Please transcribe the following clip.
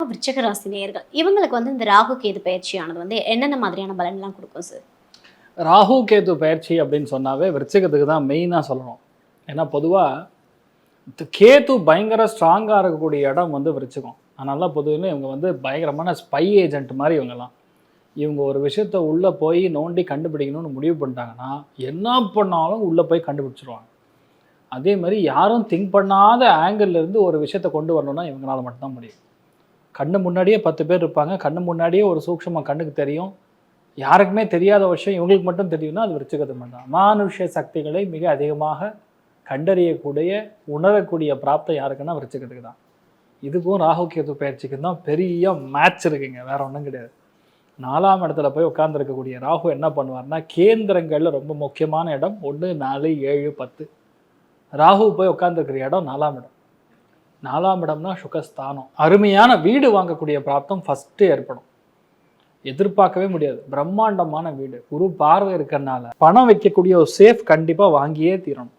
விருச்சிக ராசி நேயர்கள் இவங்களுக்கு வந்து இந்த ராகு கேது பயிற்சியானது வந்து என்னென்ன மாதிரியான பலன்லாம் கொடுக்கும் சார்? ராகு கேது பயிற்சி அப்படின்னு சொன்னாவே விருச்சிகத்துக்கு தான் மெயினாக சொல்லணும். ஏன்னா பொதுவாக கேது பயங்கர ஸ்ட்ராங்காக இருக்கக்கூடிய இடம் வந்து விருச்சிகம். அதனால பொதுவில் இவங்க வந்து பயங்கரமான ஸ்பை ஏஜென்ட் மாதிரி இவங்கெல்லாம். இவங்க ஒரு விஷயத்த உள்ளே போய் நோண்டி கண்டுபிடிக்கணும்னு முடிவு பண்ணிட்டாங்கன்னா என்ன பண்ணாலும் உள்ளே போய் கண்டுபிடிச்சிருவாங்க. அதே மாதிரி யாரும் திங்க் பண்ணாத ஆங்கிள்லேருந்து ஒரு விஷயத்த கொண்டு வரணும்னா இவங்களால மட்டும்தான் முடியும். கண்ணு முன்னாடியே 10 பேர் இருப்பாங்க, கண்ணு முன்னாடியே ஒரு சூக்ஷமம் கண்ணுக்கு தெரியும், யாருக்குமே தெரியாத விஷயம் இவங்களுக்கு மட்டும் தெரியும்னா அது விருச்சிகத்துக்கு மட்டும். அமானுஷ்ய சக்திகளை மிக அதிகமாக கண்டறியக்கூடிய உணரக்கூடிய பிராப்தம் யாருக்குன்னா விருச்சிகத்துக்கு தான். இதுக்கும் ராகு கேது பயிற்சிக்கு தான் பெரிய மேட்ச் இருக்குங்க, வேற ஒன்றும் கிடையாது. 4ஆம் இடத்துல போய் உட்கார்ந்துருக்கக்கூடிய ராகு என்ன பண்ணுவார்னா, கேந்திரங்களில் ரொம்ப முக்கியமான இடம் 1, 4, 7, 10. ராகு போய் உட்கார்ந்துருக்கிற இடம் 4ஆம் இடம். 4ஆம் இடம்னா சுகஸ்தானம். அருமையான வீடு வாங்கக்கூடிய பிராப்தம் ஃபஸ்ட்டு ஏற்படும். எதிர்பார்க்கவே முடியாது, பிரம்மாண்டமான வீடு. குரு பார்வை இருக்கிறதுனால பணம் வைக்கக்கூடிய ஒரு சேஃப் கண்டிப்பாக வாங்கியே தீரணும்.